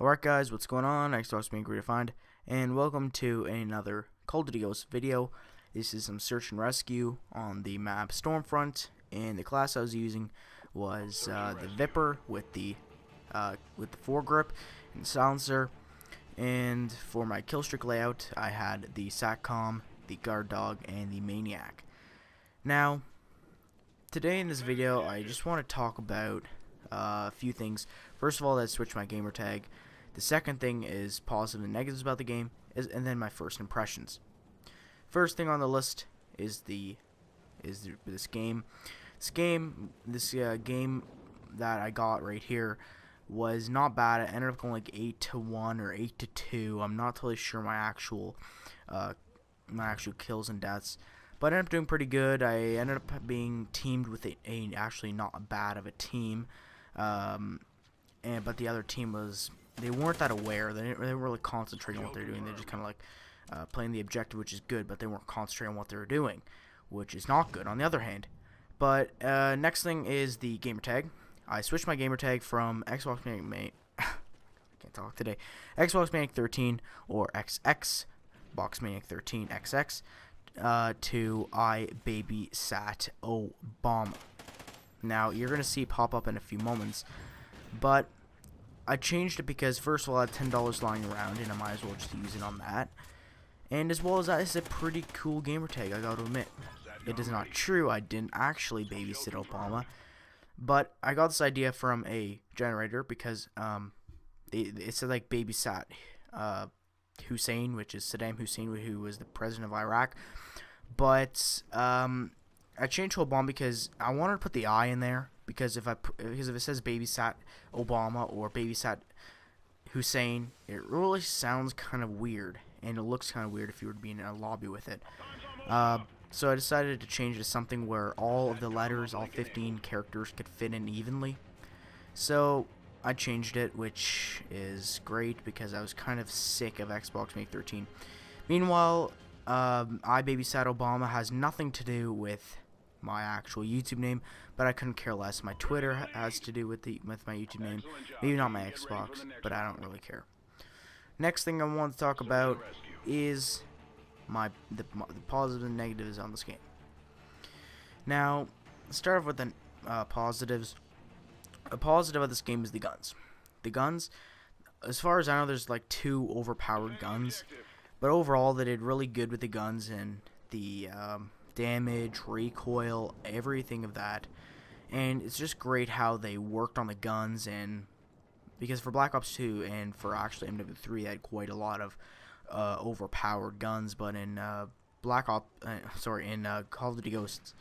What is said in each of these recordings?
Alright guys, what's going on? Xbox being great to find, and welcome to another Call of Duty Ghosts video. This is some search and rescue on the map Stormfront, and the class I was using was the Viper with the foregrip and silencer. And for my killstreak layout, I had the SATCOM, the guard dog, and the maniac. Now, today in this video, I just want to talk about a few things. First of all, I switched my gamer tag. The second thing is positive and negatives about the game, and then my first impressions. First thing on the list is this game. This game that I got right here was not bad. I ended up going like 8-1 or 8-2. I'm not totally sure my actual kills and deaths, but I ended up doing pretty good. I ended up being teamed with a actually not bad of a team, but the other team they weren't that aware. They weren't really concentrating on what they're doing. They're just kind of like playing the objective, which is good, but they weren't concentrating on what they were doing, which is not good on the other hand. But next thing is the gamer tag. I switched my gamer tag from Xbox Maniac can't talk today. Xbox Maniac 13 or XX, Box Maniac 13 XX, to I Babysat Obama. Now you're gonna see it pop up in a few moments, but I changed it because first of all I had $10 lying around and I might as well just use it on that. And as well as that, it's a pretty cool gamer tag, I gotta admit. It is not true, I didn't actually babysit Obama, but I got this idea from a generator because it said like babysat Hussein, which is Saddam Hussein, who was the president of Iraq. But I changed to Obama because I wanted to put the I in there, because if it says babysat Obama or babysat Hussein, it really sounds kind of weird, and it looks kind of weird if you were to be in a lobby with it. So I decided to change it to something where all of the letters, all 15 characters, could fit in evenly. So I changed it, which is great because I was kind of sick of Xbox Maniac 13. Meanwhile, I Babysat Obama has nothing to do with my actual YouTube name, but I couldn't care less. My Twitter has to do with my YouTube name, maybe not my Xbox, but I don't really care. Next thing I want to talk about is the positives and negatives on this game. Now, let's start off with the positives. A positive of this game is the guns. The guns, as far as I know, there's like 2 overpowered guns, but overall they did really good with the guns and the damage, recoil, everything of that. And it's just great how they worked on the guns, and because for Black Ops 2 and for actually MW3 they had quite a lot of overpowered guns, but in Call of Duty Ghosts,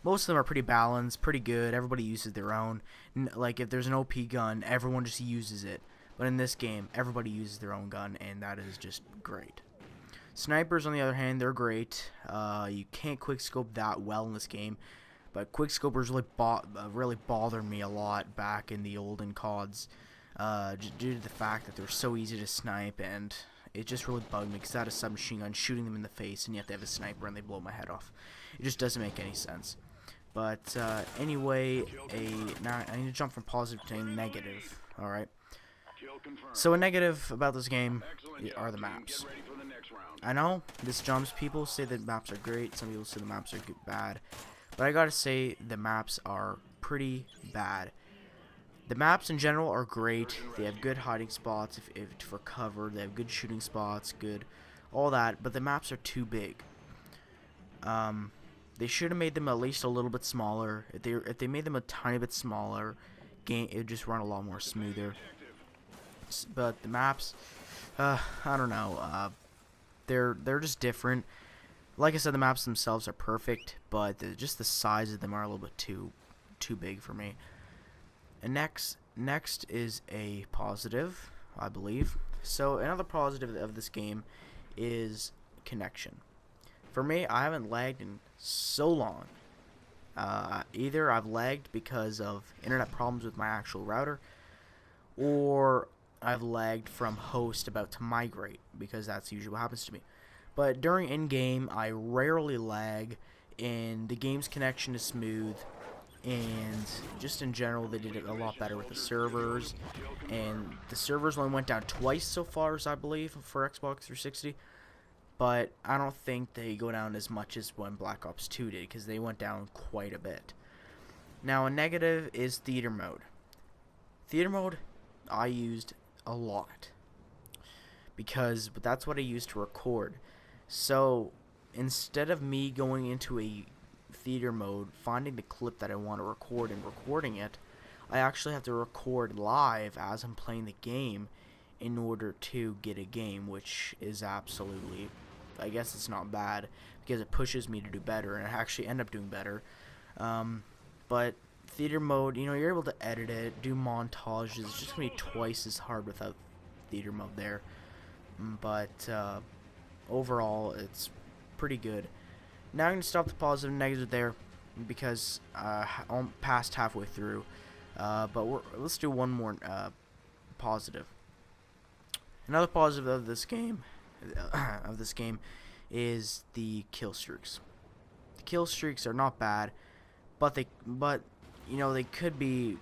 most of them are pretty balanced, pretty good. Everybody uses their own. Like if there's an OP gun, everyone just uses it. But in this game, everybody uses their own gun, and that is just great. Snipers, on the other hand, they're great. You can't quickscope that well in this game, but quickscopers really bothered me a lot back in the olden CODs, due to the fact that they're so easy to snipe, and it just really bugged me because I had a submachine gun shooting them in the face, and yet they have a sniper and they blow my head off. It just doesn't make any sense. But anyway, now I need to jump from positive to negative. All right. So a negative about this game are the maps. I know this jumps. People say that maps are great. Some people say the maps are bad. But I gotta say the maps are pretty bad. The maps in general are great. They have good hiding spots for cover. They have good shooting spots, good all that. But the maps are too big. They should have made them at least a little bit smaller. If they made them a tiny bit smaller, it would just run a lot more smoother. But the maps, I don't know. They're just different. Like I said, the maps themselves are perfect, but just the size of them are a little bit too big for me. And next is a positive, I believe. So another positive of this game is connection. For me, I haven't lagged in so long. Either I've lagged because of internet problems with my actual router, or I've lagged from host about to migrate, because that's usually what happens to me. But during in-game, I rarely lag, and the game's connection is smooth, and just in general they did it a lot better with the servers, and the servers only went down twice so far, as I believe, for Xbox 360, but I don't think they go down as much as when Black Ops 2 did, because they went down quite a bit. Now, a negative is theater mode. Theater mode I used a lot, because that's what I used to record. So instead of me going into a theater mode, finding the clip that I want to record and recording it, I actually have to record live as I'm playing the game in order to get a game, which is absolutely, I guess it's not bad, because it pushes me to do better, and I actually end up doing better. But theater mode, you're able to edit it, do montages. It's just going to be twice as hard without theater mode there. But overall, it's pretty good. Now I'm going to stop the positive and negative there, because I'm past halfway through. But let's do one more positive. Another positive of this game is the kill streaks. The kill streaks are not bad, but they could be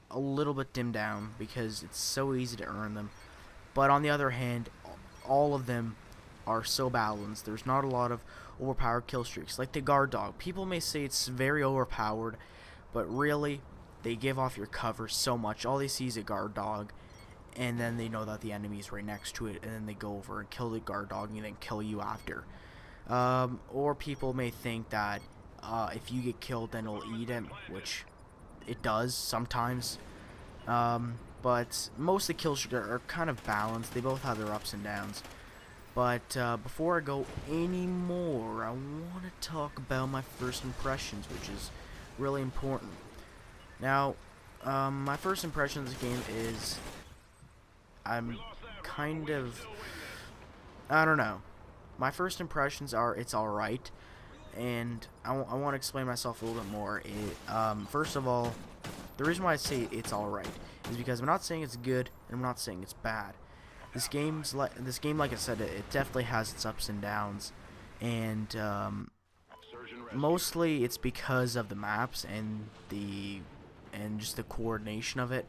a little bit dimmed down because it's so easy to earn them. But on the other hand, all of them are so balanced. There's not a lot of overpowered kill streaks, like the guard dog. People may say it's very overpowered, but really, they give off your cover so much. All they see is a guard dog, and then they know that the enemy is right next to it, and then they go over and kill the guard dog and then kill you after. Or people may think that if you get killed, then it'll eat him, which it does sometimes. But most of the kill streaks are kind of balanced. They both have their ups and downs. But before I go any more, I want to talk about my first impressions, which is really important. Now, my first impression of this game is I'm kind of, I don't know. My first impressions are it's alright, and I want to explain myself a little bit more. First of all, the reason why I say it's alright is because I'm not saying it's good, and I'm not saying it's bad. This game, like I said, it definitely has its ups and downs, and mostly it's because of the maps and just the coordination of it.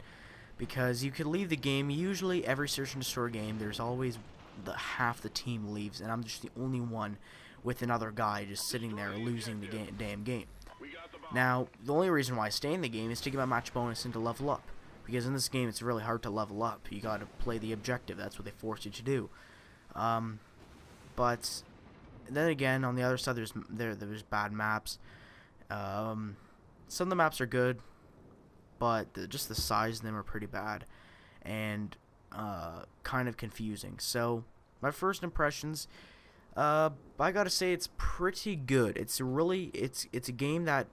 Because you could leave the game. Usually, every search and destroy game, there's always half the team leaves, and I'm just the only one with another guy just sitting there losing the damn game. Now, the only reason why I stay in the game is to get my match bonus and to level up. Because in this game, it's really hard to level up. You gotta play the objective. That's what they force you to do. But then again, on the other side, there's bad maps. Some of the maps are good, but just the size of them are pretty bad and kind of confusing. So my first impressions, I gotta say it's pretty good. It's a game that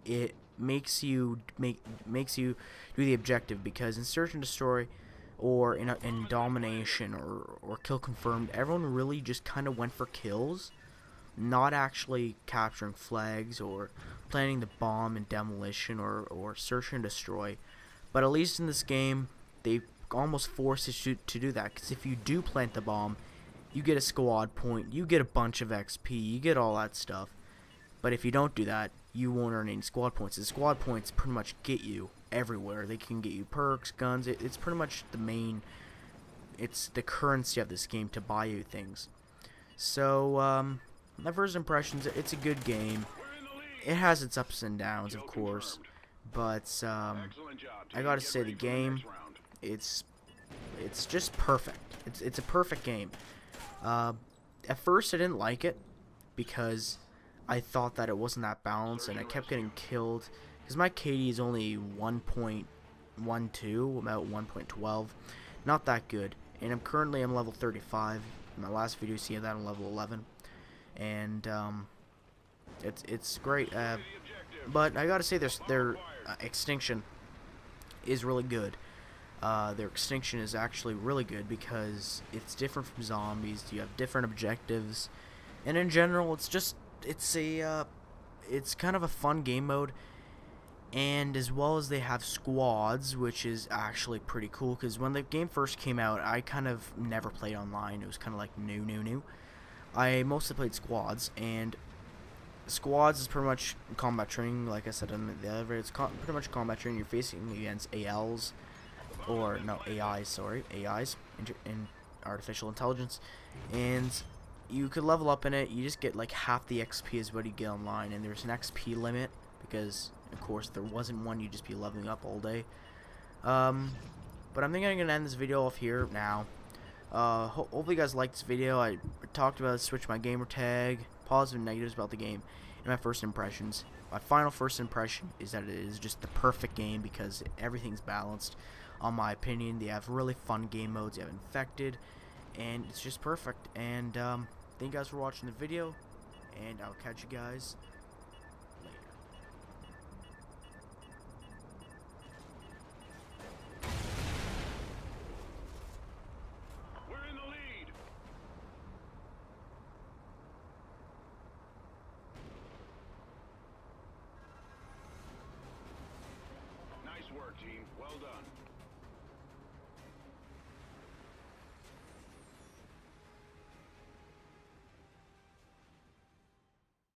it makes you do the objective, because in search and destroy or in domination or kill confirmed, everyone really just kind of went for kills, not actually capturing flags or planting the bomb in demolition or search and destroy. But at least in this game, they almost force you to do that, because if you do plant the bomb, you get a squad point, you get a bunch of XP, you get all that stuff. But if you don't do that, you won't earn any squad points. The squad points pretty much get you everywhere. They can get you perks, guns. It's pretty much it's the currency of this game to buy you things. So, my first impressions, it's a good game. It has its ups and downs, of course. But, I gotta say, the game, it's just perfect. It's a perfect game. At first, I didn't like it, because I thought that it wasn't that balanced, and I kept getting killed, because my KD is only 1.12, about 1.12, not that good, and I'm level 35. In my last video, you see that I'm level 11, and it's great. But I gotta say, their extinction is really good. Their extinction is actually really good, because it's different from zombies. You have different objectives, and in general, it's kind of a fun game mode. And as well as they have squads, which is actually pretty cool, because when the game first came out, I kind of never played online. It was kind of like new. I mostly played squads, and Squads is pretty much combat training, like I said in the other video. It's pretty much combat training. You're facing against ALs, or no, AIs, sorry, AIs, in artificial intelligence, and you could level up in it. You just get like half the XP as what you get online, and there's an XP limit because, of course, if there wasn't one, you'd just be leveling up all day. But I'm thinking I'm gonna end this video off here now. Hopefully you guys liked this video. I talked about switch my gamer tag, positives and negatives about the game, and my first impressions. My final first impression is that it is just the perfect game because everything's balanced. On my opinion, they have really fun game modes. You have infected, and it's just perfect. And thank you guys for watching the video, and I'll catch you guys later. We're in the lead. Nice work, team. Well done.